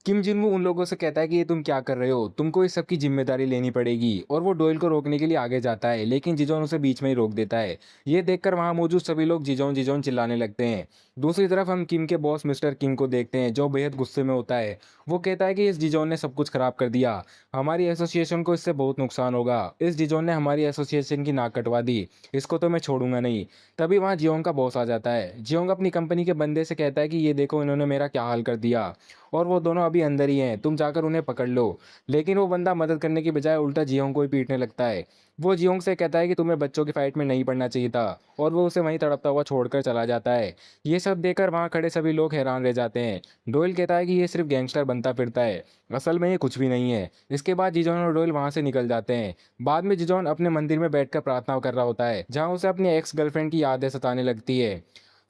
किम जिन-वू उन लोगों से कहता है कि ये तुम क्या कर रहे हो? तुमको इस सब की ज़िम्मेदारी लेनी पड़ेगी और वो डोयल को रोकने के लिए आगे जाता है, लेकिन जिजोन उसे बीच में ही रोक देता है। ये देखकर वहाँ मौजूद सभी लोग जिजोन, जिजोन चिल्लाने लगते हैं। दूसरी तरफ हम किम के बॉस मिस्टर किंग को देखते हैं, जो बेहद गुस्से में होता है। वो कहता है कि इस जिजोन ने सब कुछ खराब कर दिया। हमारी एसोसिएशन को इससे बहुत नुकसान होगा। इस जिजोन ने हमारी एसोसिएशन की नाक कटवा दी। इसको तो मैं छोड़ूंगा नहीं। तभी वहाँ जियोंग का बॉस आ जाता है। जियोंग अपनी कंपनी के बंदे से कहता है कि ये देखो इन्होंने मेरा क्या हाल कर दिया और वो दोनों अभी अंदर ही हैं, तुम जाकर उन्हें पकड़ लो। लेकिन वो बंदा मदद करने की बजाय उल्टा जियोंग को ही पीटने लगता है। वो जियोंग से कहता है कि तुम्हें बच्चों की फाइट में नहीं पड़ना चाहिए था और वो उसे वहीं तड़पता हुआ छोड़कर चला जाता है। ये सब देखकर वहाँ खड़े सभी लोग हैरान रह जाते हैं। डोयल कहता है कि ये सिर्फ गैंगस्टर बनता फिरता है, असल में ये कुछ भी नहीं है। इसके बाद जिजोन और डोयल वहाँ से निकल जाते हैं। बाद में जिजोन अपने मंदिर में बैठकर प्रार्थना कर रहा होता है, जहाँ उसे अपनी एक्स गर्लफ्रेंड की यादें सताने लगती है।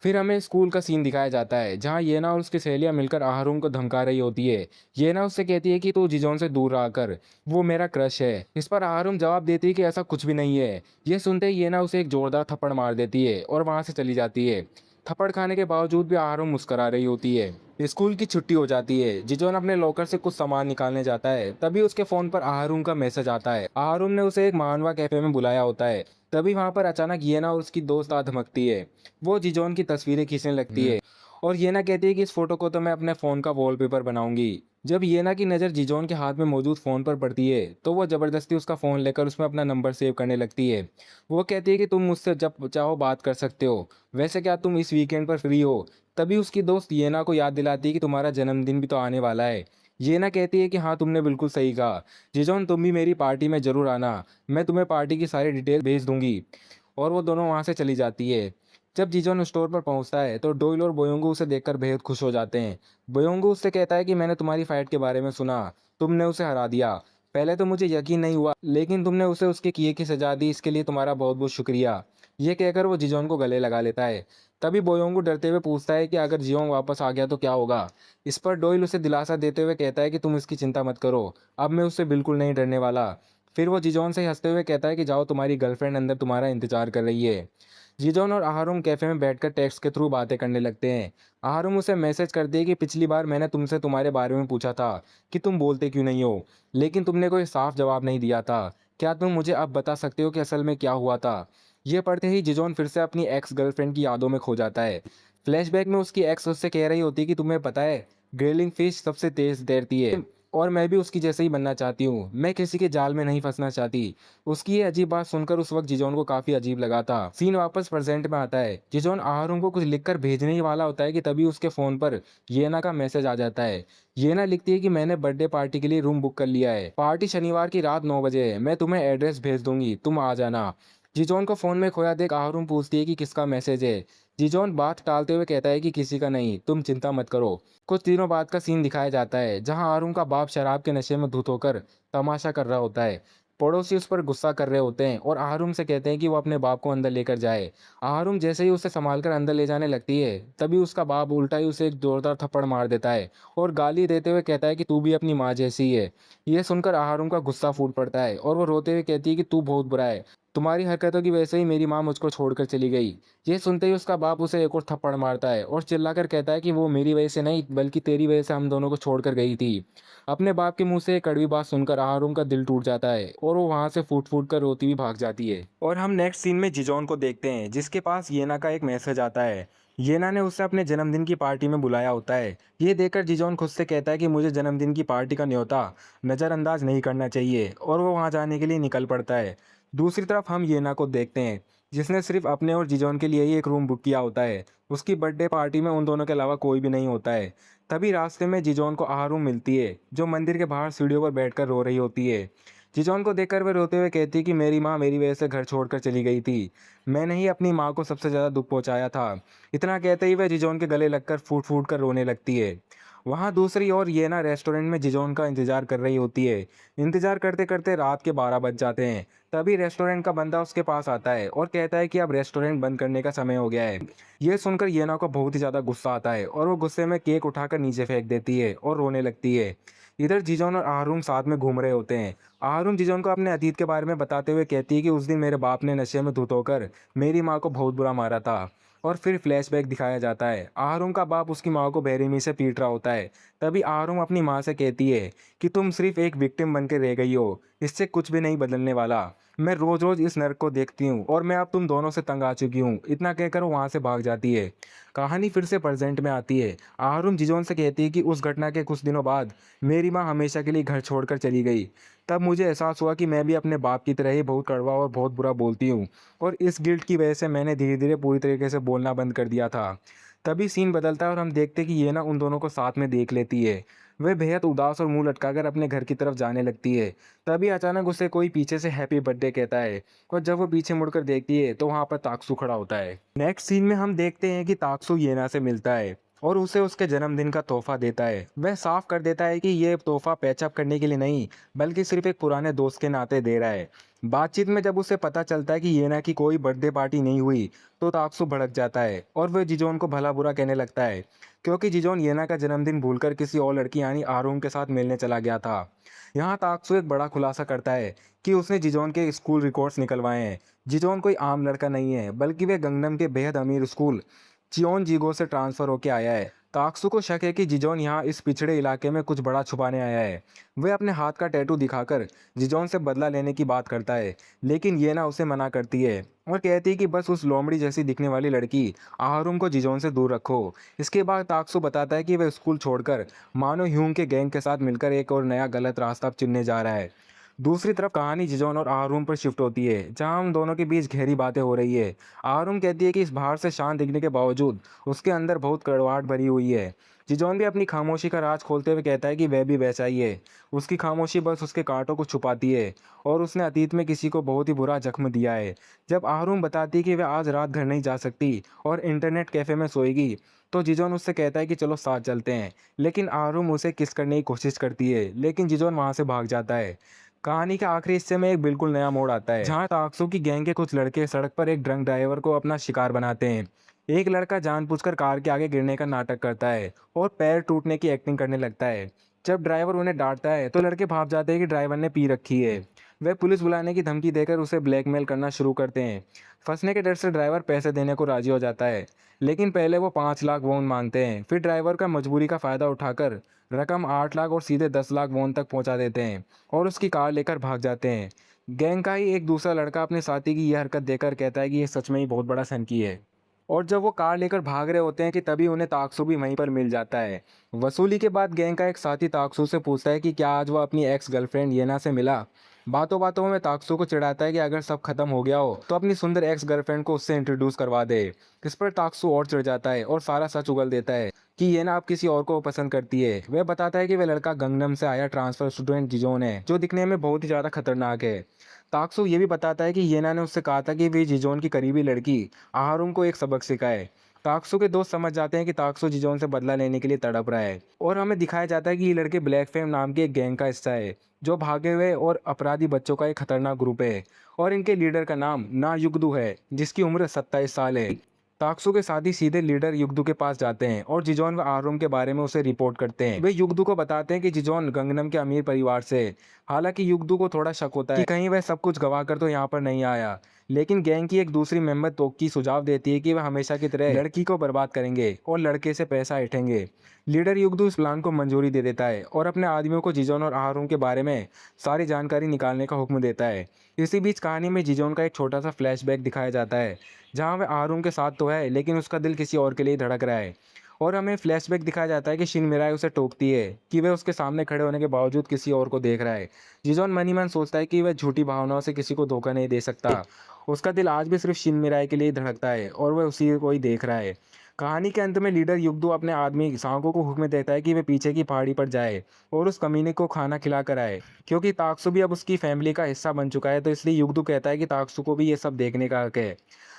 फिर हमें स्कूल का सीन दिखाया जाता है, जहाँ येना और उसकी सहेलियां मिलकर आहारून को धमका रही होती है। येना उससे कहती है कि तू जिजोन से दूर रहा कर, वो मेरा क्रश है। इस पर आहारून जवाब देती है कि ऐसा कुछ भी नहीं है। ये सुनते ही येना उसे एक जोरदार थप्पड़ मार देती है और वहां से चली जाती है। थप्पड़ खाने के बावजूद भी आहारून मुस्कुरा रही होती है। स्कूल की छुट्टी हो जाती है। जिजोन अपने लॉकर से कुछ सामान निकालने जाता है, तभी उसके फोन पर आहारून का मैसेज आता है। आहारून ने उसे एक मानवा कैफे में बुलाया होता है। तभी वहां पर अचानक येना और उसकी दोस्त आ धमकती है। वो जिजोन की तस्वीरें खींचने लगती है और येना कहती है कि इस फोटो को तो मैं अपने फ़ोन का वॉलपेपर बनाऊंगी। जब येना की नज़र जिजोन के हाथ में मौजूद फ़ोन पर पड़ती है, तो वो ज़बरदस्ती उसका फ़ोन लेकर उसमें अपना नंबर सेव करने लगती है। वो कहती है कि तुम मुझसे जब चाहो बात कर सकते हो। वैसे क्या तुम इस वीकेंड पर फ्री हो? तभी उसकी दोस्त येना को याद दिलाती है कि तुम्हारा जन्मदिन भी तो आने वाला है। येना कहती है कि हाँ, तुमने बिल्कुल सही कहा। जिजोन, तुम भी मेरी पार्टी में ज़रूर आना। मैं तुम्हें पार्टी की सारी डिटेल भेज दूंगी। और वो दोनों वहाँ से चली जाती है। जब जीजॉन स्टोर पर पहुंचता है तो डोइल और बोयोंगू उसे देखकर बेहद खुश हो जाते हैं। बोयोंगू उससे कहता है कि मैंने तुम्हारी फाइट के बारे में सुना, तुमने उसे हरा दिया। पहले तो मुझे यकीन नहीं हुआ, लेकिन तुमने उसे उसके किए की सजा दी, इसके लिए तुम्हारा बहुत बहुत शुक्रिया। ये कहकर वो जिजोन को गले लगा लेता है। तभी बोयोंगू डरते हुए पूछता है कि अगर जियोंग वापस आ गया तो क्या होगा। इस पर डोइल उसे दिलासा देते हुए कहता है कि तुम इसकी चिंता मत करो, अब मैं उससे बिल्कुल नहीं डरने वाला। फिर वो जिजोन से हंसते हुए कहता है कि जाओ, तुम्हारी गर्लफ्रेंड अंदर तुम्हारा इंतजार कर रही है। जीजोन और आहारुम कैफे में बैठकर टेक्स्ट के थ्रू बातें करने लगते हैं। आहारुम उसे मैसेज करती है कि पिछली बार मैंने तुमसे तुम्हारे बारे में पूछा था कि तुम बोलते क्यों नहीं हो, लेकिन तुमने कोई साफ जवाब नहीं दिया था। क्या तुम मुझे अब बता सकते हो कि असल में क्या हुआ था? ये पढ़ते ही जिजोन फिर से अपनी एक्स गर्लफ्रेंड की यादों में खो जाता है। फ्लैशबैक में उसकी एक्स उससे कह रही होती है कि तुम्हें पता है, ग्रिलिंग फिश सबसे तेज तैरती है और मैं भी उसकी जैसे ही बनना चाहती हूँ। मैं किसी के जाल में नहीं फंसना चाहती। उसकी ये अजीब बात सुनकर उस वक्त जिजोन को काफी अजीब लगा था। सीन वापस प्रेजेंट में आता है। जिजोन आहारों को कुछ लिखकर भेजने ही वाला होता है कि तभी उसके फोन पर येना का मैसेज आ जाता है। येना लिखती है कि मैंने बर्थडे पार्टी के लिए रूम बुक कर लिया है। पार्टी शनिवार की रात 9 बजे है। मैं तुम्हें एड्रेस भेज दूंगी, तुम आ जाना। जिजोन को फोन में खोया देख आहारून पूछती है कि किसका मैसेज है। जिजोन बात टालते हुए कहता है कि किसी का नहीं, तुम चिंता मत करो। कुछ दिनों बाद का सीन दिखाया जाता है, जहां आरुण का बाप शराब के नशे में धुत होकर तमाशा कर रहा होता है। पड़ोसी उस पर गुस्सा कर रहे होते हैं और आरुम से कहते हैं कि वो अपने बाप को अंदर लेकर जाए। आरुम जैसे ही उसे संभालकर अंदर ले जाने लगती है, तभी उसका बाप उल्टा ही उसे एक जोरदार थप्पड़ मार देता है और गाली देते हुए कहता है कि तू भी अपनी माँ जैसी है। यह सुनकर आरुम का गुस्सा फूट पड़ता है और वो रोते हुए कहती है कि तू बहुत बुरा है, तुम्हारी हरकतों की वजह से ही मेरी माँ मुझको छोड़कर चली गई। ये सुनते ही उसका बाप उसे एक और थप्पड़ मारता है और चिल्लाकर कहता है कि वो मेरी वजह से नहीं, बल्कि तेरी वजह से हम दोनों को छोड़कर गई थी। अपने बाप के मुंह से ये कड़वी बात सुनकर आहारुम का दिल टूट जाता है और वो वहां से फूट फूट कर रोती हुई भाग जाती है। और हम नेक्स्ट सीन में जिजोन को देखते हैं, जिसके पास येना का एक मैसेज आता है। येना ने उसे अपने जन्मदिन की पार्टी में बुलाया होता है। ये देखकर जिजोन खुद से कहता है कि मुझे जन्मदिन की पार्टी का न्योता नज़रअंदाज नहीं करना चाहिए और वो वहां जाने के लिए निकल पड़ता है। दूसरी तरफ हम येना को देखते हैं, जिसने सिर्फ अपने और जिजोन के लिए ही एक रूम बुक किया होता है। उसकी बर्थडे पार्टी में उन दोनों के अलावा कोई भी नहीं होता है। तभी रास्ते में जिजोन को आहारूम मिलती है, जो मंदिर के बाहर सीढ़ियों पर बैठकर रो रही होती है। जिजोन को देखकर वह रोते हुए कहती है कि मेरी माँ मेरी वजह से घर छोड़कर चली गई थी। मैंने ही अपनी माँ को सबसे ज़्यादा दुख पहुंचाया था। इतना कहते ही वह जिजोन के गले लगकर फूट फूट कर रोने लगती है। वहाँ दूसरी ओर येना रेस्टोरेंट में जिजोन का इंतजार कर रही होती है। इंतजार करते करते रात के 12 बज जाते हैं। तभी रेस्टोरेंट का बंदा उसके पास आता है और कहता है कि अब रेस्टोरेंट बंद करने का समय हो गया है। यह सुनकर येना को बहुत ही ज्यादा गुस्सा आता है और वो गुस्से में केक उठाकर नीचे फेंक देती है और रोने लगती है। इधर जिजोन और आहारून साथ में घूम रहे होते हैं। आहारून जिजोन को अपने अतीत के बारे में बताते हुए कहती है कि उस दिन मेरे बाप ने नशे में धुत होकर मेरी माँ को बहुत बुरा मारा था और फिर फ्लैशबैक दिखाया जाता है। आहरुम का बाप उसकी माँ को बेरहमी से पीट रहा होता है। तभी आहरुम अपनी माँ से कहती है कि तुम सिर्फ एक विक्टिम बन के रह गई हो, इससे कुछ भी नहीं बदलने वाला। मैं रोज रोज इस नर्क को देखती हूँ और मैं अब तुम दोनों से तंग आ चुकी हूँ। इतना कहकर वो वहाँ से भाग जाती है। कहानी फिर से प्रेजेंट में आती है। आहरुम जिजोन से कहती है कि उस घटना के कुछ दिनों बाद मेरी माँ हमेशा के लिए घर छोड़कर चली गई। तब मुझे एहसास हुआ कि मैं भी अपने बाप की तरह ही बहुत कड़वा और बहुत बुरा बोलती हूँ, और इस गिल्ट की वजह से मैंने धीरे धीरे पूरी तरीके से बोलना बंद कर दिया था। तभी सीन बदलता है और हम देखते हैं कि ये ना उन दोनों को साथ में देख लेती है। वह बेहद उदास और मुंह लटकाकर अपने घर की तरफ जाने लगती है। तभी अचानक उसे कोई पीछे से हैप्पी बर्थडे कहता है, और जब वो पीछे मुड़कर देखती है तो वहाँ पर ताक्सू खड़ा होता है। नेक्स्ट सीन में हम देखते हैं कि ताक्सू येना से मिलता है और उसे उसके जन्मदिन का तोहफा देता है। वह साफ कर देता है कि ये तोहफा पैचअप करने के लिए नहीं, बल्कि सिर्फ एक पुराने दोस्त के नाते दे रहा है। बातचीत में जब उसे पता चलता है कि येना की कोई बर्थडे पार्टी नहीं हुई, तो ताक्सू भड़क जाता है और वह जिजोन को भला बुरा कहने लगता है, क्योंकि जिजोन येना का जन्मदिन भूलकर किसी और लड़की यानी आरूम के साथ मिलने चला गया था। यहाँ ताक्सू एक बड़ा खुलासा करता है कि उसने जिजोन के स्कूल रिकॉर्ड्स निकलवाए हैं। जिजोन कोई आम लड़का नहीं है, बल्कि वह गंगनम के बेहद अमीर स्कूल चियोनजिगो से ट्रांसफर होकर आया है। ताक्सू को शक है कि जिजोन यहाँ इस पिछड़े इलाके में कुछ बड़ा छुपाने आया है। वह अपने हाथ का टैटू दिखाकर जिजोन से बदला लेने की बात करता है, लेकिन ये ना उसे मना करती है और कहती है कि बस उस लोमड़ी जैसी दिखने वाली लड़की आहारुम को जिजोन से दूर रखो। इसके बाद ताक्सू बताता है कि वह स्कूल छोड़कर मानो ह्यूंग के गैंग के साथ मिलकर एक और नया गलत रास्ता चुनने जा रहा है। दूसरी तरफ कहानी जिजोन और आहरुम पर शिफ्ट होती है, जहां हम दोनों के बीच गहरी बातें हो रही है। आहरुम कहती है कि इस बाहर से शांत दिखने के बावजूद उसके अंदर बहुत कड़वाहट भरी हुई है। जिजोन भी अपनी खामोशी का राज खोलते हुए कहता है कि वह भी वैसा ही है। उसकी खामोशी बस उसके कांटों को छुपाती है और उसने अतीत में किसी को बहुत ही बुरा जख्म दिया है। जब आहरुम बताती है कि वह आज रात घर नहीं जा सकती और इंटरनेट कैफे में सोएगी, तो जिजोन उससे कहता है कि चलो साथ चलते हैं। लेकिन आहरुम उसे किस करने की कोशिश करती है, लेकिन जिजोन वहां से भाग जाता है। कहानी के आखिरी हिस्से में एक बिल्कुल नया मोड़ आता है, जहां ताक्सू की गैंग के कुछ लड़के सड़क पर एक ड्रंक ड्राइवर को अपना शिकार बनाते हैं। एक लड़का जानबूझकर कार के आगे गिरने का नाटक करता है और पैर टूटने की एक्टिंग करने लगता है। जब ड्राइवर उन्हें डांटता है तो लड़के भाप जाते हैं कि ड्राइवर ने पी रखी है। वे पुलिस बुलाने की धमकी देकर उसे ब्लैकमेल करना शुरू करते हैं। फंसने के डर से ड्राइवर पैसे देने को राजी हो जाता है, लेकिन पहले वो 5 लाख वोन मांगते हैं। फिर ड्राइवर का मजबूरी का फ़ायदा उठाकर रकम 8 लाख और सीधे 10 लाख वोन तक पहुंचा देते हैं और उसकी कार लेकर भाग जाते हैं। गैंग का ही एक दूसरा लड़का अपने साथी की यह हरकत देखकर कहता है कि यह सच में ही बहुत बड़ा सनकी है। और जब वो कार लेकर भाग रहे होते हैं कि तभी उन्हें ताक्सू भी वहीं पर मिल जाता है। वसूली के बाद गैंग का एक साथी ताक्सू से पूछता है कि क्या आज वो अपनी एक्स गर्लफ्रेंड येना से मिला। बातों बातों में ताक्सू को चिढ़ाता है कि अगर सब खत्म हो गया हो तो अपनी सुंदर एक्स गर्लफ्रेंड को उससे इंट्रोड्यूस करवा दे। इस पर ताक्सू और चिढ़ जाता है और सारा सच उगल देता है कि येना अब किसी और को पसंद करती है। वह बताता है कि वह लड़का गंगनम से आया ट्रांसफर स्टूडेंट जिजोन है, जो दिखने में बहुत ही ज़्यादा खतरनाक है। ताक्सू ये भी बताता है कि येना ने उससे कहा था कि वे जिजोन की करीबी लड़की आहारुम को एक सबक सिखाए। ताक्सू के दोस्त समझ जाते हैं कि ताक्सू जिजोन से बदला लेने के लिए तड़प रहा है, और हमें दिखाया जाता है कि ये लड़के ब्लैक फेम नाम के एक गैंग का हिस्सा है, जो भागे हुए और अपराधी बच्चों का एक खतरनाक ग्रुप है। और इनके लीडर का नाम ना युगदू है, जिसकी उम्र 27 साल है। ताक्सू के साथ ही सीधे लीडर युगदू के पास जाते हैं और जिजोन व आरूम के बारे में उसे रिपोर्ट करते हैं। वे युगदू को बताते हैं कि जिजोन गंगनम के अमीर परिवार से है। हालांकि युगदू को थोड़ा शक होता है कि कहीं वह सब कुछ गवा कर तो यहाँ पर नहीं आया, लेकिन गैंग की एक दूसरी मेंबर तोक्की सुझाव देती है कि वह हमेशा की तरह लड़की को बर्बाद करेंगे और लड़के से पैसा ऐंठेंगे। लीडर युगदू इस प्लान को मंजूरी दे देता है और अपने आदमियों को जिजोन और आहारुम के बारे में सारी जानकारी निकालने का हुक्म देता है। इसी बीच कहानी में जिजोन का एक छोटा सा फ्लैशबैक दिखाया जाता है, जहां वह आहारुम के साथ तो है, लेकिन उसका दिल किसी और के लिए धड़क रहा है। और हमें फ्लैशबैक दिखाया जाता है कि शिन मिराई उसे टोकती है कि वह उसके सामने खड़े होने के बावजूद किसी और को देख रहा है। जिजोन मन ही मन सोचता है कि वह झूठी भावनाओं से किसी को धोखा नहीं दे सकता। उसका दिल आज भी सिर्फ शिन मिराई के लिए धड़कता है और वह उसी को ही देख रहा है। कहानी के अंत में लीडर युगदू अपने आदमी सांगो को हुक्म देता है कि वे पीछे की पहाड़ी पर जाए और उस कमीने को खाना खिला कर आए। क्योंकि ताक्सू भी अब उसकी फैमिली का हिस्सा बन चुका है, तो इसलिए युगदू कहता है कि ताक्सू को भी ये सब देखने का हक है।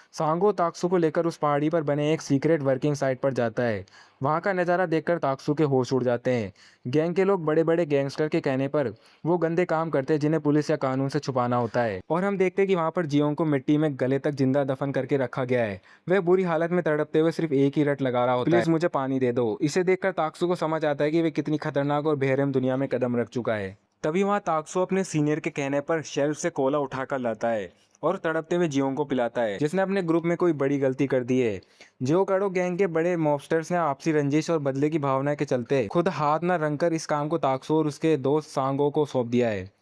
सांगो ताक्सू को लेकर उस पहाड़ी पर बने एक सीक्रेट वर्किंग साइट पर जाता है। वहाँ का नज़ारा देखकर ताक्सू के होश उड़ जाते हैं। गैंग के लोग बड़े बड़े गैंगस्टर के कहने पर वो गंदे काम करते हैं जिन्हें पुलिस या कानून से छुपाना होता है। और हम देखते हैं कि वहाँ पर जियोंग को मिट्टी में गले तक जिंदा दफन करके रखा गया है। वह बुरी हालत में तड़पते हुए सिर्फ एक ही रट लगा रहा होता है, प्लीज मुझे पानी दे दो। इसे देखकर ताक्सू को समझ आता है कि वे कितनी खतरनाक और बेरहम दुनिया में कदम रख चुका है। तभी वहाँ ताक्सो अपने सीनियर के कहने पर शेल्फ से कोला उठाकर लाता है और तड़पते हुए जियोंग को पिलाता है, जिसने अपने ग्रुप में कोई बड़ी गलती कर दी है। जियो काडो गैंग के बड़े मॉबस्टर्स ने आपसी रंजिश और बदले की भावना के चलते खुद हाथ न रंगकर इस काम को ताक्सो और उसके दोस्त सांगो को सौंप दिया है।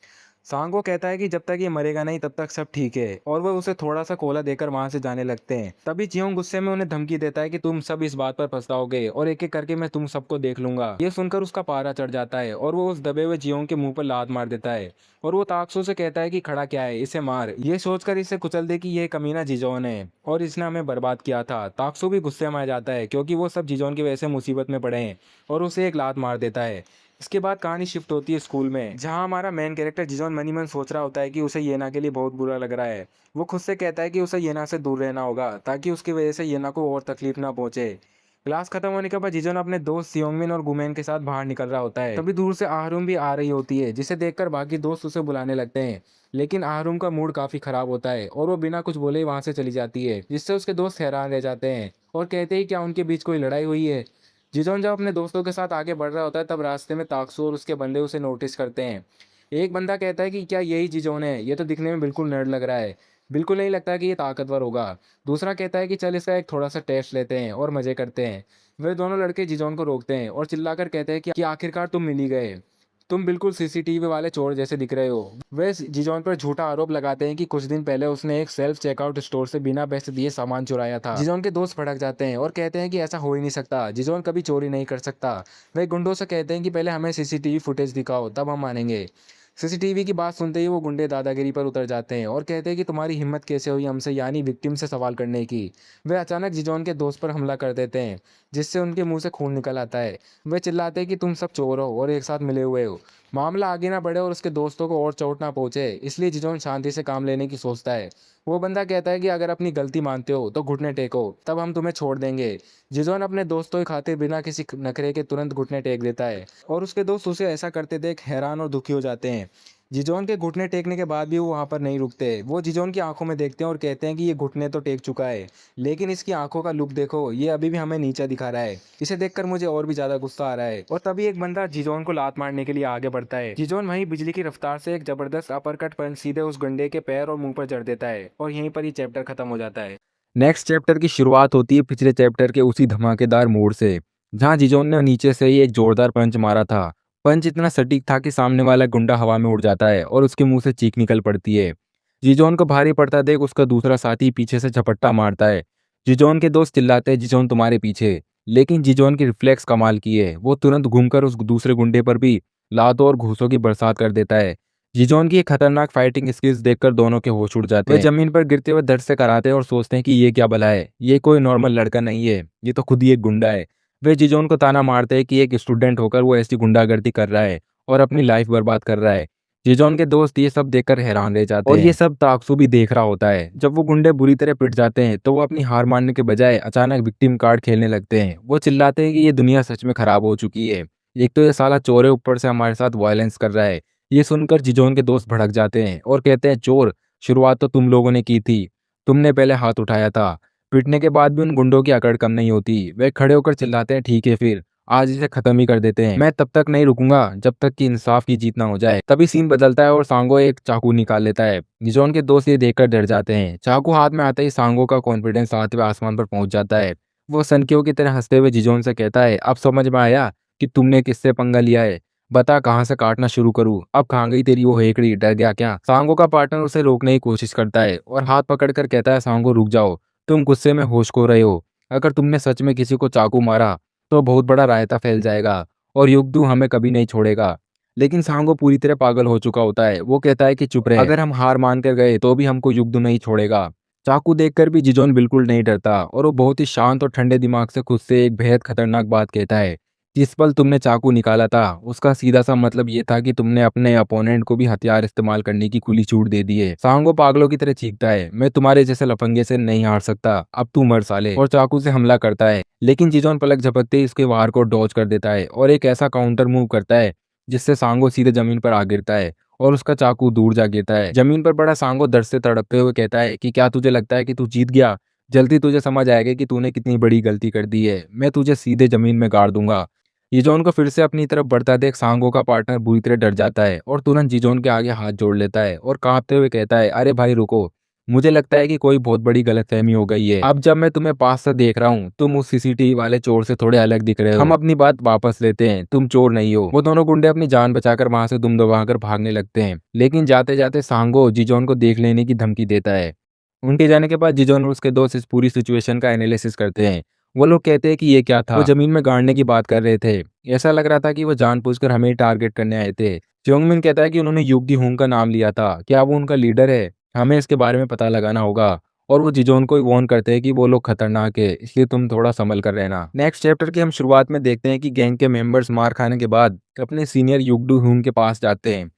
सांगो कहता है कि जब तक ये मरेगा नहीं तब तक सब ठीक है, और वह उसे थोड़ा सा कोला देकर वहां से जाने लगते हैं। तभी जियोंग गुस्से में उन्हें धमकी देता है कि तुम सब इस बात पर पछताओगे और एक एक करके मैं तुम सबको देख लूंगा। ये सुनकर उसका पारा चढ़ जाता है और वो उस दबे हुए जियोंग के मुंह पर लात मार देता है, और वो ताक्सो से कहता है कि खड़ा क्या है, इसे मार। ये सोचकर इसे कुचल दे कि ये कमीना जिजोन है और इसने हमें बर्बाद किया था। ताक्सो भी गुस्से में आ जाता है क्योंकि वो सब जिजोन की वजह से मुसीबत में पड़े हैं, और उसे एक लात मार देता है। इसके बाद कहानी शिफ्ट होती है स्कूल में, जहां हमारा मेन कैरेक्टर जिजोन मनी मन सोच रहा होता है कि उसे येना के लिए बहुत बुरा लग रहा है। वो खुद से कहता है कि उसे येना से दूर रहना होगा ताकि उसकी वजह से येना को और तकलीफ ना पहुंचे। क्लास खत्म होने के बाद जिजोन अपने दोस्त सियोंगमिन और गुमेन के साथ बाहर निकल रहा होता है। तभी दूर से आहरुम भी आ रही होती है, जिसे देखकर बाकी दोस्त उसे बुलाने लगते हैं। लेकिन आहरुम का मूड काफी खराब होता है और वो बिना कुछ बोले ही वहां से चली जाती है, जिससे उसके दोस्त हैरान रह जाते हैं और कहते हैं क्या उनके बीच कोई लड़ाई हुई है। जिजोन जब अपने दोस्तों के साथ आगे बढ़ रहा होता है तब रास्ते में ताक्सो और उसके बंदे उसे नोटिस करते हैं। एक बंदा कहता है कि क्या यही जिजोन है, ये तो दिखने में बिल्कुल नर्ड लग रहा है, बिल्कुल नहीं लगता कि ये ताकतवर होगा। दूसरा कहता है कि चल इसका एक थोड़ा सा टेस्ट लेते हैं और मजे करते हैं। वे दोनों लड़के जिजोन को रोकते हैं और चिल्लाकर कहते हैं कि आखिरकार तुम मिल ही गए, तुम बिल्कुल सीसीटीवी वाले चोर जैसे दिख रहे हो। वे जिजोन पर झूठा आरोप लगाते हैं कि कुछ दिन पहले उसने एक सेल्फ चेकआउट स्टोर से बिना पैसे दिए सामान चुराया था। जिजोन के दोस्त भड़क जाते हैं और कहते हैं कि ऐसा हो ही नहीं सकता, जिजोन कभी चोरी नहीं कर सकता। वे गुंडों से कहते हैं कि पहले हमें सीसीटीवी फुटेज दिखाओ तब हम मानेंगे। सीसीटीवी की बात सुनते ही वो गुंडे दादागिरी पर उतर जाते हैं और कहते हैं कि तुम्हारी हिम्मत कैसे हुई हमसे यानी विक्टिम से सवाल करने की। वे अचानक जिजोन के दोस्त पर हमला कर देते हैं, जिससे उनके मुंह से खून निकल आता है। वे चिल्लाते हैं कि तुम सब चोर हो और एक साथ मिले हुए हो। मामला आगे ना बढ़े और उसके दोस्तों को और चोट ना पहुंचे, इसलिए जिजोन शांति से काम लेने की सोचता है। वो बंदा कहता है कि अगर अपनी गलती मानते हो तो घुटने टेको, तब हम तुम्हें छोड़ देंगे। जिजोन अपने दोस्तों की खातिर बिना किसी नखरे के तुरंत घुटने टेक देता है, और उसके दोस्त उसे ऐसा करते देख हैरान और दुखी हो जाते हैं। जिजोन के घुटने टेकने के बाद भी वो वहां पर नहीं रुकते। वो जिजोन की आंखों में देखते हैं और कहते हैं कि ये घुटने तो टेक चुका है, लेकिन इसकी आंखों का लुक देखो, ये अभी भी हमें नीचा दिखा रहा है। इसे देखकर मुझे और भी ज्यादा गुस्सा आ रहा है। और तभी एक बंदा जिजोन को लात मारने के लिए आगे बढ़ता है। जिजोन वहीं बिजली की रफ्तार से एक जबरदस्त अपरकट पंच सीधे उस गंडे के पैर और मुंह पर जड़ देता है, और यहीं पर ये चैप्टर खत्म हो जाता है। नेक्स्ट चैप्टर की शुरुआत होती है पिछले चैप्टर के उसी धमाकेदार मोड़ से, जहां जिजोन ने नीचे से ही एक जोरदार पंच मारा था। पंच इतना सटीक था कि सामने वाला गुंडा हवा में उड़ जाता है और उसके मुंह से चीख निकल पड़ती है। जिजोन को भारी पड़ता देख उसका दूसरा साथी पीछे से झपट्टा मारता है। जिजोन के दोस्त चिल्लाते हैं जिजोन तुम्हारे पीछे, लेकिन जिजोन की रिफ्लेक्स कमाल की है। वो तुरंत घूमकर उस दूसरे गुंडे पर भी लातों और घूंसों की बरसात कर देता है। जिजोन की ये खतरनाक फाइटिंग स्किल्स देखकर दोनों के होश उड़ जाते हैं। वे जमीन पर गिरते हुए दर्द से कराते हैं और सोचते हैं कि ये क्या भला है, ये कोई नॉर्मल लड़का नहीं है, ये तो खुद ही एक गुंडा है। वे जिजोन को ताना मारते हैं कि एक स्टूडेंट होकर वो ऐसी गुंडागर्दी कर रहा है और अपनी लाइफ बर्बाद कर रहा है। जिजोन के दोस्त ये सब देखकर हैरान रह जाते हैं, और ये सब ताक्सू भी देख रहा होता है। जब वो गुंडे बुरी तरह पिट जाते हैं तो वो अपनी हार मानने के बजाय अचानक विक्टिम कार्ड खेलने लगते हैं। वो चिल्लाते हैं कि ये दुनिया सच में खराब हो चुकी है, एक तो ये साला चोर है, ऊपर से हमारे साथ वायलेंस कर रहा है। ये सुनकर जिजोन के दोस्त भड़क जाते हैं और कहते हैं चोर, शुरुआत तो तुम लोगों ने की थी, तुमने पहले हाथ उठाया था। पिटने के बाद भी उन गुंडों की अकड़ कम नहीं होती। वे खड़े होकर चिल्लाते हैं ठीक है फिर आज इसे खत्म ही कर देते हैं। मैं तब तक नहीं रुकूंगा जब तक कि इंसाफ की जीत ना हो जाए। तभी सीन बदलता है और सांगो एक चाकू निकाल लेता है। जिजोन के दोस्त ये देखकर डर जाते हैं। चाकू हाथ में आते ही सांगो का कॉन्फिडेंस आते हुए आसमान पर पहुंच जाता है। वो सनकियों की तरह हंसते हुए जिजोन से कहता है अब समझ में आया कि तुमने किससे पंगा लिया है, बता कहाँ से काटना शुरू करूँ, अब कहाँ गई तेरी वो हेकड़ी, डर गया क्या। सांगो का पार्टनर उसे रोकने की कोशिश करता है और हाथ पकड़कर कहता है सांगो रुक जाओ, तुम गुस्से में होश खो रहे हो। अगर तुमने सच में किसी को चाकू मारा तो बहुत बड़ा रायता फैल जाएगा और युगदू हमें कभी नहीं छोड़ेगा। लेकिन सांगो पूरी तरह पागल हो चुका होता है। वो कहता है कि चुप रहे, अगर हम हार मान कर गए तो भी हमको युगदू नहीं छोड़ेगा। चाकू देखकर भी जिजोन बिल्कुल नहीं डरता और वो बहुत ही शांत और ठंडे दिमाग से खुद से एक बेहद खतरनाक बात कहता है। जिस पल तुमने चाकू निकाला था उसका सीधा सा मतलब ये था कि तुमने अपने अपोनेंट को भी हथियार इस्तेमाल करने की खुली छूट दे दी है। सांगो पागलों की तरह चीखता है मैं तुम्हारे जैसे लफंगे से नहीं हार सकता, अब तू मर साले, और चाकू से हमला करता है। लेकिन जिजोन पलक झपकते ही इसके वार को डॉज कर देता है और एक ऐसा काउंटर मूव करता है जिससे सांगो सीधे जमीन पर आ गिरता है और उसका चाकू दूर जा गिरता है। जमीन पर बड़ा सांगो दर्द से तड़पते हुए कहता है कि क्या तुझे लगता है कि तू जीत गया, जल्दी तुझे समझ आएगा कि तूने कितनी बड़ी गलती कर दी है, मैं तुझे सीधे जमीन में गाड़ दूंगा। जीजोन को फिर से अपनी तरफ बढ़ता देख सांगो का पार्टनर बुरी तरह डर जाता है और तुरंत जीजोन के आगे हाथ जोड़ लेता है और कांपते हुए कहता है, अरे भाई रुको, मुझे लगता है कि कोई बहुत बड़ी गलतफहमी हो गई है। अब जब मैं तुम्हें पास से देख रहा हूँ, तुम उस सीसीटीवी वाले चोर से थोड़े अलग दिख रहे हो। हम अपनी बात वापस लेते हैं, तुम चोर नहीं हो। वो दोनों गुंडे अपनी जान बचाकर वहां से दुम दबाकर भागने लगते हैं, लेकिन जाते जाते सांगो जीजोन को देख लेने की धमकी देता है। उनके जाने के बाद जीजोन और उसके दोस्त इस पूरी सिचुएशन का एनालिसिस करते हैं। वो लोग कहते हैं कि ये क्या था, वो जमीन में गाड़ने की बात कर रहे थे। ऐसा लग रहा था कि वो जानबूझकर हमें टारगेट करने आए थे। जोंगमिन कहता है कि उन्होंने युग दी हुंग का नाम लिया था, क्या वो उनका लीडर है? हमें इसके बारे में पता लगाना होगा। और वो जिजोन को वार्न करते हैं कि वो लोग खतरनाक है, इसलिए तुम थोड़ा संभल कर रहना। नेक्स्ट चैप्टर के हम शुरुआत में देखते हैं कि गैंग के मेंबर्स मार खाने के बाद अपने सीनियर युगडू हुंग के पास जाते हैं।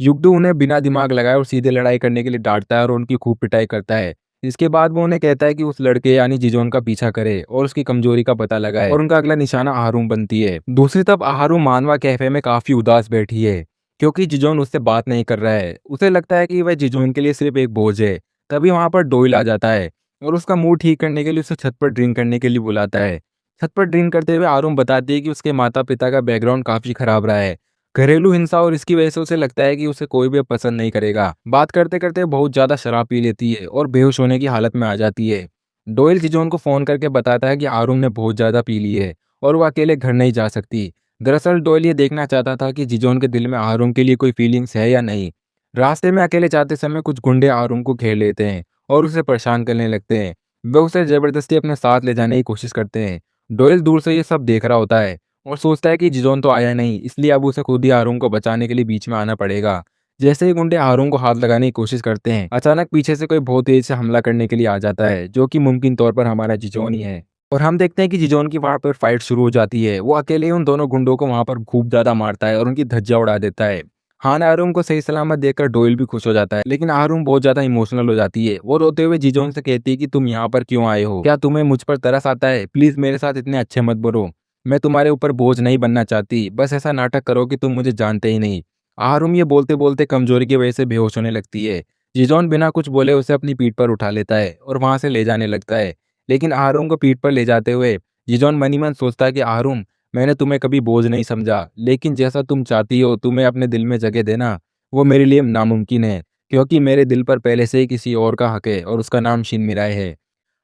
युगडू उन्हें बिना दिमाग लगाए और सीधे लड़ाई करने के लिए डांटता है और उनकी खूब पिटाई करता है। इसके बाद वो उन्हें कहता है कि उस लड़के यानी जिजोन का पीछा करे और उसकी कमजोरी का पता लगाए, और उनका अगला निशाना आहारुम बनती है। दूसरी तरफ आहारुम मानवा कैफे में काफी उदास बैठी है क्योंकि जिजोन उससे बात नहीं कर रहा है। उसे लगता है कि वह जिजोन के लिए सिर्फ एक बोझ है। तभी वहां पर डोइल आ जाता है और उसका मूड ठीक करने के लिए उसे छत पर ड्रिंक करने के लिए बुलाता है। छत पर ड्रिंक करते हुए आरुम बताती है कि उसके माता पिता का बैकग्राउंड काफी खराब रहा है, घरेलू हिंसा, और इसकी वजह से उसे लगता है कि उसे कोई भी अब पसंद नहीं करेगा। बात करते करते बहुत ज्यादा शराब पी लेती है और बेहोश होने की हालत में आ जाती है। डोयल जिजोन को फोन करके बताता है कि आरुम ने बहुत ज्यादा पी ली है और वो अकेले घर नहीं जा सकती। दरअसल डोयल ये देखना चाहता था कि जिजोन के दिल में आरुम के लिए कोई फीलिंग्स है या नहीं। रास्ते में अकेले जाते समय कुछ गुंडे आरुम को घेर लेते हैं और उसे परेशान करने लगते हैं। वे उसे जबरदस्ती अपने साथ ले जाने की कोशिश करते हैं। डोयल दूर से ये सब देख रहा होता है और सोचता है कि जिजोन तो आया नहीं, इसलिए अब उसे खुद ही आरुम को बचाने के लिए बीच में आना पड़ेगा। जैसे ही गुंडे आरुम को हाथ लगाने की कोशिश करते हैं, अचानक पीछे से कोई बहुत तेज से हमला करने के लिए आ जाता है, जो कि मुमकिन तौर पर हमारा जिजोन ही है। और हम देखते हैं कि जिजोन की वहां पर फाइट शुरू हो जाती है। वो अकेले ही उन दोनों गुंडों को वहां पर खूब ज्यादा मारता है और उनकी धज्जियां उड़ा देता है। हान आरुम को सही सलामत देखकर डोइल भी खुश हो जाता है, लेकिन आरुम बहुत ज्यादा इमोशनल हो जाती है। वो रोते हुए जिजोन से कहती है कि तुम यहाँ पर क्यों आए हो? क्या तुम्हें मुझ पर तरस आता है? प्लीज मेरे साथ इतने अच्छे मत बनो। मैं तुम्हारे ऊपर बोझ नहीं बनना चाहती, बस ऐसा नाटक करो कि तुम मुझे जानते ही नहीं। आहारुम ये बोलते बोलते कमजोरी की वजह से बेहोश होने लगती है। जिजोन बिना कुछ बोले उसे अपनी पीठ पर उठा लेता है और वहां से ले जाने लगता है। लेकिन आहारुम को पीठ पर ले जाते हुए जिजोन मनी मन सोचता है कि आहारुम, मैंने तुम्हें कभी बोझ नहीं समझा, लेकिन जैसा तुम चाहती हो तुम्हें अपने दिल में जगह देना, वो मेरे लिए नामुमकिन है, क्योंकि मेरे दिल पर पहले से ही किसी और का हक है और उसका नाम शिन मिराई है।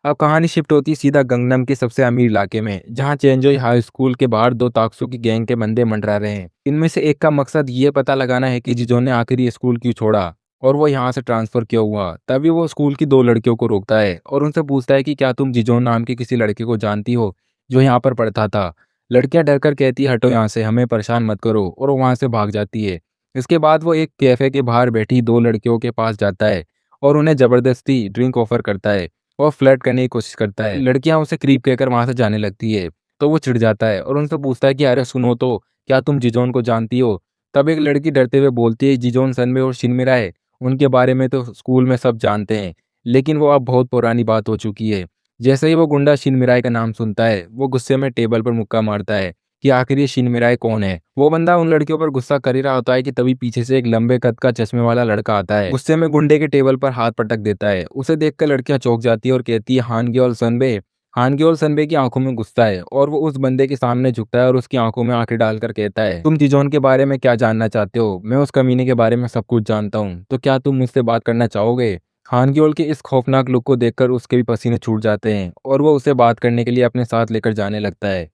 अब कहानी शिफ्ट होती है सीधा गंगनम के सबसे अमीर इलाके में, जहां चेंजोई हाई स्कूल के बाहर दो ताक्सू की गैंग के बंदे मंडरा रहे हैं। इनमें से एक का मकसद ये पता लगाना है कि जिजो ने आखिर ये स्कूल क्यों छोड़ा और वो यहाँ से ट्रांसफर क्यों हुआ। तभी वो स्कूल की दो लड़कियों को रोकता है और उनसे पूछता है कि क्या तुम जिजोन नाम के किसी लड़के को जानती हो जो यहाँ पर पढ़ता था। लड़कियां डरकर कहती है, हटो यहाँ से, हमें परेशान मत करो, और वो वहां से भाग जाती है। इसके बाद वो एक कैफे के बाहर बैठी दो लड़कियों के पास जाता है और उन्हें जबरदस्ती ड्रिंक ऑफर करता है और फ्लर्ट करने की कोशिश करता है। लड़कियां उसे क्रीप कहकर वहां से जाने लगती है, तो वो चिढ़ जाता है और उनसे पूछता है कि अरे सुनो तो, क्या तुम जिजोन को जानती हो? तब एक लड़की डरते हुए बोलती है, जिजोन सनबे और शिनमिराए, उनके बारे में तो स्कूल में सब जानते हैं, लेकिन वो अब बहुत पुरानी बात हो चुकी है। जैसे ही वो गुंडा शिनमिराए का नाम सुनता है, वो गुस्से में टेबल पर मुक्का मारता है कि आखिर ये शिनमिराए कौन है। वो बंदा उन लड़कियों पर गुस्सा कर ही रहा होता है कि तभी पीछे से एक लंबे कद का चश्मे वाला लड़का आता है। गुस्से में गुंडे के टेबल पर हाथ पटक देता है। उसे देखकर लड़कियां चौंक जाती है और कहती है, हानग्योल सनबे। हानग्योल सनबे की आंखों में गुस्सा है और वो उस बंदे के सामने झुकता है और उसकी आंखों में आंखें डालकर कहता है, तुम जिजोन के बारे में क्या जानना चाहते हो? मैं उस कमीने के बारे में सब कुछ जानता हूँ, तो क्या तुम मुझसे बात करना चाहोगे? हानग्योल के इस खौफनाक लुक को देखकर उसके भी पसीने छूट जाते हैं और वो उसे बात करने के लिए अपने साथ लेकर जाने लगता है।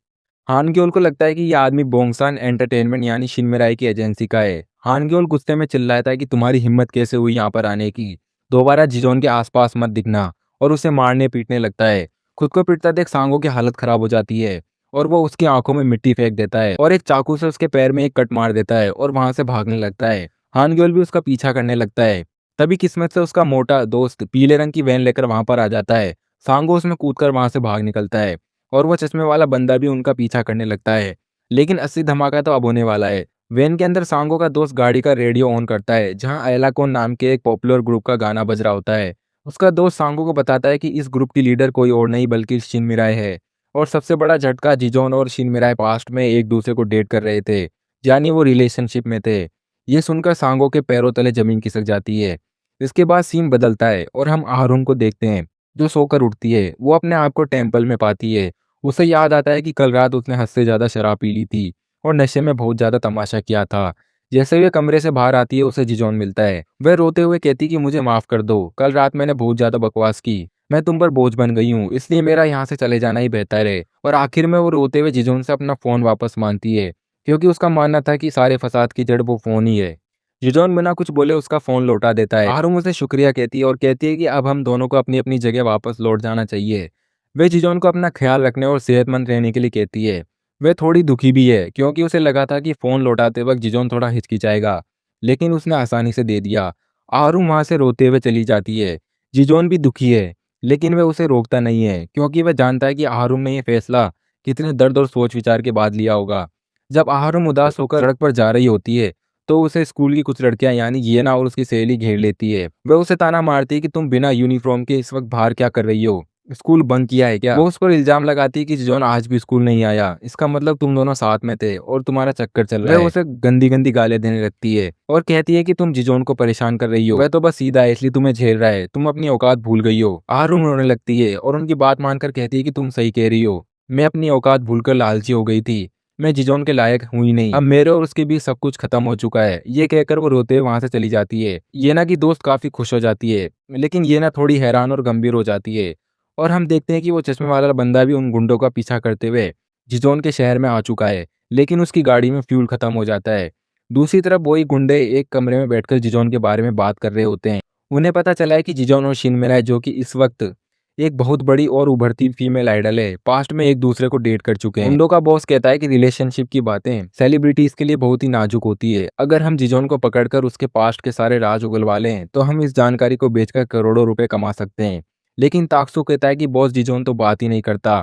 हानग्योल को लगता है कि ये आदमी बोंगसान एंटरटेनमेंट यानी शिनमिराई की एजेंसी का है। हानग्योल गुस्से में चिल्लाता है कि तुम्हारी हिम्मत कैसे हुई यहाँ पर आने की? दोबारा जिजोन के आसपास मत दिखना, और उसे मारने पीटने लगता है। खुद को पीटता देख सांगो की हालत खराब हो जाती है और वो उसकी आंखों में मिट्टी फेंक देता है और एक चाकू से उसके पैर में एक कट मार देता है और वहां से भागने लगता है। हानग्योल भी उसका पीछा करने लगता है। तभी किस्मत से उसका मोटा दोस्त पीले रंग की वैन लेकर वहां पर आ जाता है। सांगो उसमें कूदकर वहां से भाग निकलता है और वो चश्मे वाला बंदा भी उनका पीछा करने लगता है। लेकिन असली धमाका तो अब होने वाला है। वैन के अंदर सांगो का दोस्त गाड़ी का रेडियो ऑन करता है, जहां एलाकोन नाम के एक पॉपुलर ग्रुप का गाना बज रहा होता है। उसका दोस्त सांगो को बताता है कि इस ग्रुप की लीडर कोई और नहीं बल्कि शिन मिराई है। और सबसे बड़ा झटका, जिजोन और शिन मिराई पास्ट में एक दूसरे को डेट कर रहे थे, यानी वो रिलेशनशिप में थे। ये सुनकर सांगो के पैरों तले जमीन खिसक जाती है। इसके बाद सीन बदलता है और हम आहारुम को देखते हैं, जो सोकर उठती है। वो अपने आप को टेम्पल में पाती है। उसे याद आता है कि कल रात उसने हद से ज्यादा शराब पी ली थी, और नशे में बहुत ज्यादा तमाशा किया था। जैसे ही वह कमरे से बाहर आती है उसे जिजोन मिलता है। वह रोते हुए कहती कि मुझे माफ कर दो, कल रात मैंने बहुत ज्यादा बकवास की, मैं तुम पर बोझ बन गई हूँ, इसलिए मेरा यहाँ से चले जाना ही बेहतर है। और आखिर में वो रोते हुए जिजोन से अपना फोन वापस मांगती है, क्योंकि उसका मानना था कि सारे फसाद की जड़ वो फोन ही है। जिजोन बिना कुछ बोले उसका फोन लौटा देता है। आरुम उसे शुक्रिया कहती है और कहती है कि अब हम दोनों को अपनी अपनी जगह वापस लौट जाना चाहिए। वे जिजोन को अपना ख्याल रखने और सेहतमंद रहने के लिए कहती है। वह थोड़ी दुखी भी है, क्योंकि उसे लगा था कि फोन लौटाते वक्त जिजोन थोड़ा हिचकिचाएगा, लेकिन उसने आसानी से दे दिया। आरुम वहां से रोते हुए चली जाती है। जिजोन भी दुखी है, लेकिन वह उसे रोकता नहीं है, क्योंकि वह जानता है कि आरुम ने यह फैसला कितने दर्द और सोच विचार के बाद लिया होगा। जब आरुम उदास होकर सड़क पर जा रही होती है तो उसे स्कूल की कुछ लड़कियां यानी येना और उसकी सहेली घेर लेती है। वह उसे ताना मारती है कि तुम बिना यूनिफॉर्म के इस वक्त बाहर क्या कर रही हो, स्कूल बंक किया है क्या। वो उस पर इल्जाम लगाती है कि जॉन आज भी स्कूल नहीं आया, इसका मतलब तुम दोनों साथ में थे और तुम्हारा चक्कर चल रहा है। वह उसे गंदी गंदी गालें देने लगती है और कहती है कि तुम जिजोन को परेशान कर रही हो, वह तो बस सीधा है इसलिए तुम्हें झेल रहा है, तुम अपनी औकात भूल गई हो। आरुम रोने लगती है और उनकी बात मानकर कहती है कि तुम सही कह रही हो, मैं अपनी औकात भूलकर लालची हो गई थी, मैं जिजोन के लायक हुई नहीं, अब मेरे और उसके बीच सब कुछ खत्म हो चुका है। ये कहकर वो रोते हुए वहां से चली जाती है। येना की दोस्त काफी खुश हो जाती है, लेकिन येना थोड़ी हैरान और गंभीर हो जाती है। और हम देखते हैं कि वो चश्मे वाला बंदा भी उन गुंडों का पीछा करते हुए जिजोन के शहर में आ चुका है, लेकिन उसकी गाड़ी में फ्यूल खत्म हो जाता है। दूसरी तरफ वही गुंडे एक कमरे में बैठकर जिजोन के बारे में बात कर रहे होते हैं। उन्हें पता चला है कि जिजोन और शिनमिराई, जो कि इस वक्त एक बहुत बड़ी और उभरती फीमेल आइडल है, पास्ट में एक दूसरे को डेट कर चुके हैं। उन का बॉस कहता है कि रिलेशनशिप की बातें सेलिब्रिटीज के लिए बहुत ही नाजुक होती है। अगर हम जिजोन को पकड़कर उसके पास्ट के सारे राज उगलवा लें तो हम इस जानकारी को बेचकर करोड़ों रुपए कमा सकते हैं। लेकिन ताक्सू कहता है कि बॉस जिजोन तो बात ही नहीं करता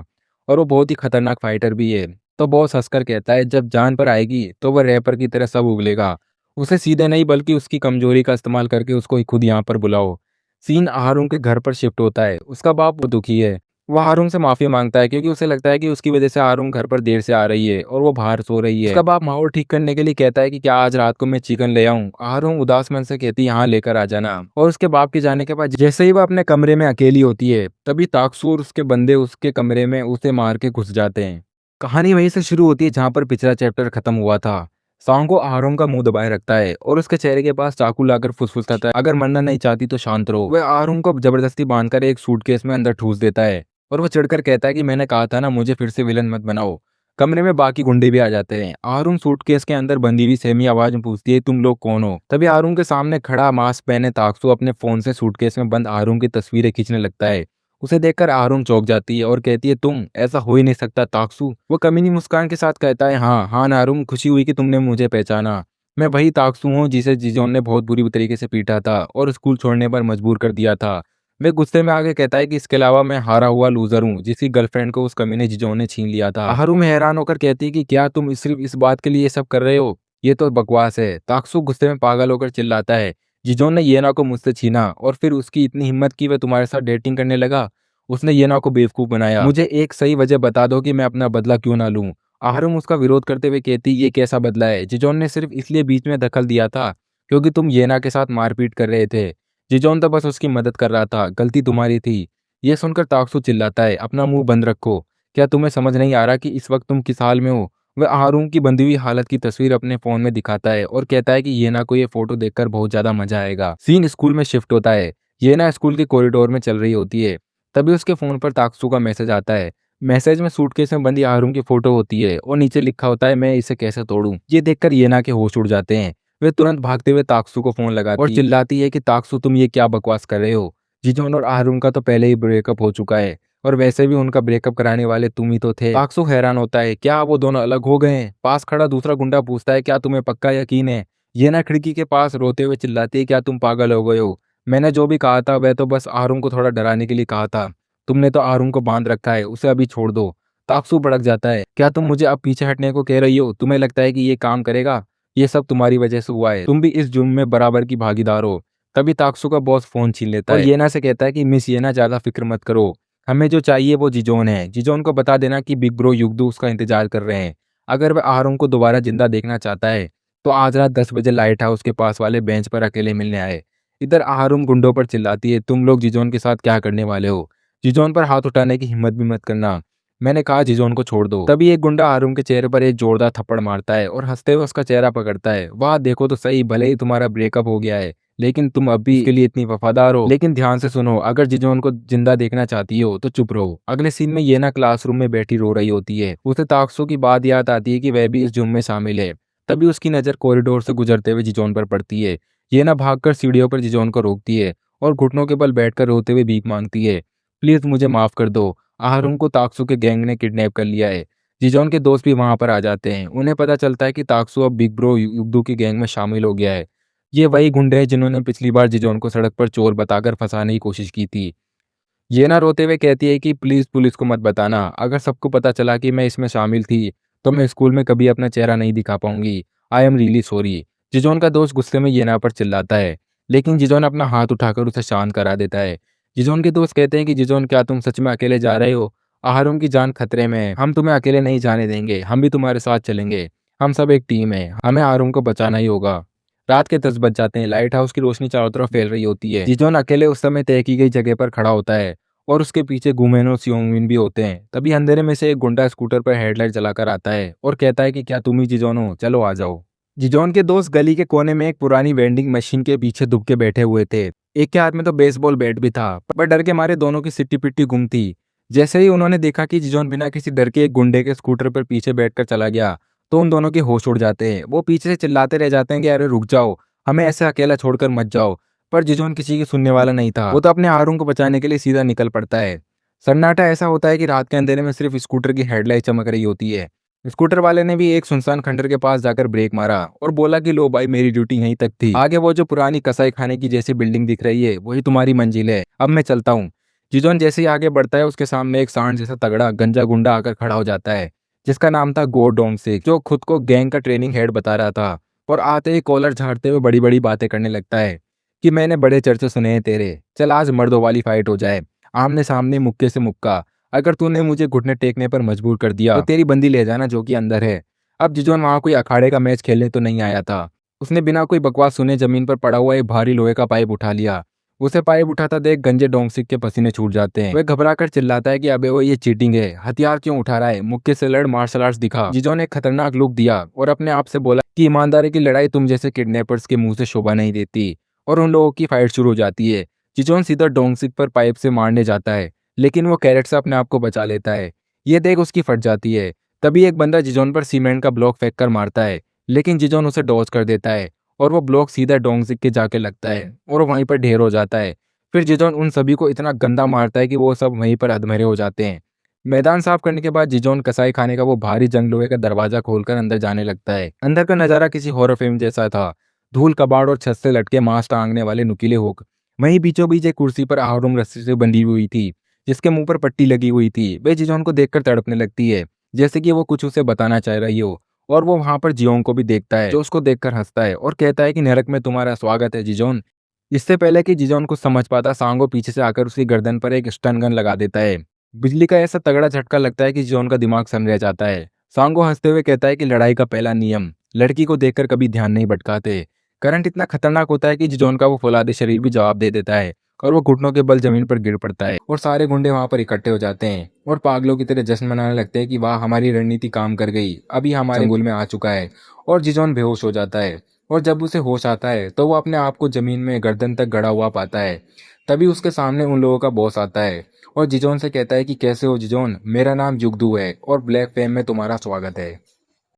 और वो बहुत ही खतरनाक फाइटर भी है। तो बॉस हंसकर कहता है जब जान पर आएगी तो वह रैपर की तरह सब उगलेगा, उसे सीधे नहीं बल्कि उसकी कमजोरी का इस्तेमाल करके उसको खुद यहाँ पर बुलाओ। सीन हारून के घर पर शिफ्ट होता है। उसका बाप वो दुखी है। वह हारून से माफी मांगता है, क्योंकि उसे लगता है कि उसकी वजह से हारून घर पर देर से आ रही है और वो बाहर सो रही है। उसका बाप माहौल ठीक करने के लिए कहता है कि क्या आज रात को मैं चिकन ले आऊं। हारून उदास मन से कहती है यहाँ लेकर आ जाना। और उसके बाप के जाने के बाद जैसे ही वह अपने कमरे में अकेली होती है तभी ताकसू और उसके बंदे उसके कमरे में उसे मार के घुस जाते हैं। कहानी वहीं से शुरू होती है जहां पर पिछला चैप्टर खत्म हुआ था। सांगो आरोन का मुंह दबाए रखता है और उसके चेहरे के पास चाकू लाकर फुसफुसाता है, अगर मरना नहीं चाहती तो शांत रहो। वह आरोन को जबरदस्ती बांधकर एक सूटकेस में अंदर ठूस देता है और वह चढ़कर कहता है कि मैंने कहा था ना, मुझे फिर से विलन मत बनाओ। कमरे में बाकी गुंडे भी आ जाते हैं। आरुण सूटकेस के अंदर बंदी हुई सेमी आवाज में पूछती है तुम लोग कौन हो। तभी आरुण के सामने खड़ा मास्क पहने ताकसू अपने फोन से सूटकेस में बंद आरुण की तस्वीरें खींचने लगता है। उसे देखकर आरुण चौंक जाती है और कहती है तुम, ऐसा हो ही नहीं सकता ताकसू। वो कमीनी मुस्कान के साथ कहता है हाँ हाँ नारुम, खुशी हुई कि तुमने मुझे पहचाना। मैं वही ताकसू हूँ जिसे जिजोन ने बहुत बुरी तरीके से पीटा था और स्कूल छोड़ने पर मजबूर कर दिया था। वे गुस्से में आगे कहता है कि इसके अलावा मैं हारा हुआ लूजर हूँ जिसकी गर्लफ्रेंड को उस कमीने जिजोन ने छीन लिया था। हारू हैरान होकर कहती है कि क्या तुम सिर्फ इस बात के लिए ये सब कर रहे हो, ये तो बकवास है। ताकसू गुस्से में पागल होकर चिल्लाता है जिजोन ने येना को मुझसे छीना और फिर उसकी इतनी हिम्मत की वह तुम्हारे साथ डेटिंग करने लगा। उसने येना को बेवकूफ बनाया। मुझे एक सही वजह बता दो कि मैं अपना बदला क्यों ना लूं। आहरुम उसका विरोध करते हुए कहती ये कैसा बदला है, जिजोन ने सिर्फ इसलिए बीच में दखल दिया था क्योंकि तुम येना के साथ मारपीट कर रहे थे। जिजोन तो बस उसकी मदद कर रहा था, गलती तुम्हारी थी। यह सुनकर ताकसू चिल्लाता है अपना मुंह बंद रखो, क्या तुम्हें समझ नहीं आ रहा कि इस वक्त तुम किस हाल में हो। वह आहरुम की बंधी हुई हालत की तस्वीर अपने फोन में दिखाता है और कहता है कि येना को ये फोटो देखकर बहुत ज्यादा मजा आएगा। सीन स्कूल में शिफ्ट होता है। येना स्कूल के कॉरिडोर में चल रही होती है। तभी उसके फोन पर ताकसू का मैसेज आता है। मैसेज में सूटकेस में बंदी आरुम की फोटो होती है और नीचे लिखा होता है मैं इसे कैसे तोड़ूं। ये देखकर येना के होश उड़ जाते हैं। वे तुरंत भागते हुए ताकसू को फोन लगाती और चिल्लाती है कि ताकसू तुम ये क्या बकवास कर रहे हो। जिजोन और आरुम का तो पहले ही ब्रेकअप हो चुका है और वैसे भी उनका ब्रेकअप कराने वाले तुम ही तो थे। ताकसू हैरान होता है क्या वो दोनों अलग हो गए हैं। पास खड़ा दूसरा गुंडा पूछता है क्या तुम्हें पक्का यकीन है। येना खिड़की के पास रोते हुए चिल्लाती है क्या तुम पागल हो गए हो। मैंने जो भी कहा था वह तो बस आरुम को थोड़ा डराने के लिए कहा था। तुमने तो आरुण को बांध रखा है, उसे अभी छोड़ दो। ताकसू भड़क जाता है क्या तुम मुझे अब पीछे हटने को कह रही हो। तुम्हें लगता है कि ये काम करेगा। ये सब तुम्हारी वजह से हुआ है, तुम भी इस जुर्म में बराबर की भागीदार हो। तभी ताकसू का बॉस फोन छीन लेता है और येना से कहता है कि मिस येना ज्यादा फिक्र मत करो, हमें जो चाहिए वो जिजोन है। जिजोन को बता देना कि बिग ब्रो युगदू उसका इंतजार कर रहे हैं। अगर वह आरुण को दोबारा जिंदा देखना चाहता है तो आज रात 10 बजे लाइट हाउस के पास वाले बेंच पर अकेले मिलने आए। इधर आरुण गुंडों पर चिल्लाती है तुम लोग जिजोन के साथ क्या करने वाले हो। जिजोन पर हाथ उठाने की हिम्मत भी मत करना। मैंने कहा जिजोन को छोड़ दो। तभी एक गुंडा आरुम के चेहरे पर एक जोरदार थप्पड़ मारता है और हंसते हुए उसका चेहरा पकड़ता है। वाह देखो तो सही, भले ही तुम्हारा ब्रेकअप हो गया है लेकिन तुम अब भी इसके लिए इतनी वफादार हो। लेकिन ध्यान से सुनो, अगर जिजोन को जिंदा देखना चाहती हो तो चुप रहो। अगले सीन में येना क्लासरूम में बैठी रो रही होती है। उसे ताक्सो की बात याद आती है कि वह भी इस जुर्म में शामिल है। तभी उसकी नजर कॉरिडोर से गुजरते हुए जिजोन पर पड़ती है। येना भागकर सीढ़ियों पर जिजोन को रोकती है और घुटनों के बल बैठकर रोते हुए भीख मांगती है। प्लीज मुझे माफ कर दो, आहारुम को ताक्सू के गैंग ने किडनैप कर लिया है। जिजोन के दोस्त भी वहां पर आ जाते हैं। उन्हें पता चलता है कि ताक्सू अब बिग ब्रो युगदू की गैंग में शामिल हो गया है। ये वही गुंडे हैं जिन्होंने पिछली बार जिजोन को सड़क पर चोर बताकर फंसाने की कोशिश की थी। ये ना रोते हुए कहती है कि प्लीज पुलिस को मत बताना, अगर सबको पता चला कि मैं इसमें शामिल थी तो मैं स्कूल में कभी अपना चेहरा नहीं दिखा पाऊंगी। I am really sorry. जिजोन का दोस्त गुस्से में येना पर चिल्लाता है लेकिन जिजोन अपना हाथ उठाकर उसे शांत करा देता है। जिजोन के दोस्त कहते हैं कि जिजोन क्या तुम सच में अकेले जा रहे हो? आहारुम की जान खतरे में है, हम तुम्हें अकेले नहीं जाने देंगे, हम भी तुम्हारे साथ चलेंगे। हम सब एक टीम है, हमें आहारुम को बचाना ही होगा। रात के 10 बज जाते हैं। लाइट हाउस की रोशनी चारों तरफ फैल रही होती है। जिजोन अकेले उस समय तय की गई जगह पर खड़ा होता है और उसके पीछे गुमेन और सियोंगमिन भी होते हैं। तभी अंधेरे में से एक गुंडा स्कूटर पर हेडलाइट जलाकर आता है और कहता है कि क्या तुम ही जिजोन हो, चलो आ जाओ। जिजोन के दोस्त गली के कोने में एक पुरानी वेंडिंग मशीन के पीछे दुब के बैठे हुए थे। एक के हाथ में तो बेसबॉल बैट भी था, पर डर के मारे दोनों की सिट्टी पिट्टी गुम थी। जैसे ही उन्होंने देखा कि जिजोन बिना किसी डर के एक गुंडे के स्कूटर पर पीछे बैठकर चला गया तो उन दोनों के होश उड़ जाते हैं। वो पीछे से चिल्लाते रह जाते हैं कि अरे रुक जाओ, हमें ऐसे अकेला छोड़कर मत जाओ। पर जिजोन किसी की सुनने वाला नहीं था। वो तो अपने आरुम को बचाने के लिए सीधा निकल पड़ता है। सन्नाटा ऐसा होता है कि रात के अंधेरे में सिर्फ स्कूटर की हेडलाइट चमक रही होती है। स्कूटर वाले ने भी एक सुनसान खंडर के पास जाकर ब्रेक मारा और बोला कि लो भाई, मेरी ड्यूटी यहीं तक थी, आगे वो जो पुरानी कसाई खाने की जैसी बिल्डिंग दिख रही है वही तुम्हारी मंजिल है, अब मैं चलता हूँ। जिजोन जैसे ही आगे बढ़ता है उसके सामने एक सांड जैसा तगड़ा गंजा गुंडा आकर खड़ा हो जाता है जिसका नाम था गो डोंगसिक, जो खुद को गैंग का ट्रेनिंग हेड बता रहा था। और आते ही कॉलर झाड़ते हुए बड़ी बड़ी बातें करने लगता है कि मैंने बड़े चर्चे सुने हैं तेरे, चल आज मर्दों वाली फाइट हो जाए, आमने सामने मुक्के से मुक्का। अगर तूने मुझे घुटने टेकने पर मजबूर कर दिया तो तेरी बंदी ले जाना जो कि अंदर है। अब जिजोन वहां कोई अखाड़े का मैच खेलने तो नहीं आया था। उसने बिना कोई बकवास सुने जमीन पर पड़ा हुआ एक भारी लोहे का पाइप उठा लिया। उसे पाइप उठाता देख गंजे डोंगसिक के पसीने छूट जाते हैं। वह घबरा कर चिल्लाता है कि अबे वो ये चीटिंग है, हथियार क्यों उठा रहा है, मुक्के से लड़, मार्शल आर्ट्स दिखा। जिजोन ने एक खतरनाक लुक दिया और अपने आप से बोला कि ईमानदारी की लड़ाई तुम जैसे किडनैपर्स के मुंह से शोभा नहीं देती। और उन लोगों की फाइट शुरू हो जाती है। जिजोन सीधा डोंगसिक पर पाइप से मारने जाता है लेकिन वो कैरेट से अपने आप को बचा लेता है। ये देख उसकी फट जाती है। तभी एक बंदा जिजोन पर सीमेंट का ब्लॉक फेंक कर मारता है लेकिन जिजोन उसे डॉज कर देता है और वो ब्लॉक सीधा डोंगसिक के जाके लगता है और वहीं पर ढेर हो जाता है। फिर जिजोन उन सभी को इतना गंदा मारता है कि वो सब वहीं पर अधमरे हो जाते हैं। मैदान साफ करने के बाद जिजोन कसाई खाने का वो भारी जंग लोहे का दरवाजा खोलकर अंदर जाने लगता है। अंदर का नजारा किसी हॉरर फिल्म जैसा था। धूल कबाड़ और छत से लटके मांस टांगने वाले नुकीले हुक। वहीं बीचों बीच एक कुर्सी पर आरुम रस्सी से बंधी हुई थी जिसके मुंह पर पट्टी लगी हुई थी। वे जिजोन को देखकर तड़पने लगती है जैसे कि वो कुछ उसे बताना चाह रही हो। और वो वहां पर जियोंग को भी देखता है जो उसको देखकर हंसता है और कहता है कि नरक में तुम्हारा स्वागत है जिजोन। इससे पहले कि जिजोन कुछ समझ पाता, सांगो पीछे से आकर उसकी गर्दन पर एक स्टन गन लगा देता है। बिजली का ऐसा तगड़ा झटका लगता है कि जिजोन का दिमाग सन रह जाता है। सांगो हंसते हुए कहता है कि लड़ाई का पहला नियम, लड़की को देखकर कभी ध्यान नहीं भटकाते। करंट इतना खतरनाक होता है कि जिजोन का वो फौलादी शरीर भी जवाब दे देता है और वो घुटनों के बल जमीन पर गिर पड़ता है। और सारे गुंडे वहां पर इकट्ठे हो जाते हैं और पागलों की तरह जश्न मनाने लगते हैं कि वाह, हमारी रणनीति काम कर गई, अभी हमारे चंगुल में आ चुका है। और जिजोन बेहोश हो जाता है और जब उसे होश आता है तो वो अपने आप को जमीन में गर्दन तक गड़ा हुआ पाता है। तभी उसके सामने उन लोगों का बॉस आता है और जिजोन से कहता है कि कैसे हो जिजोन, मेरा नाम जुगदू है और ब्लैक फेम में तुम्हारा स्वागत है।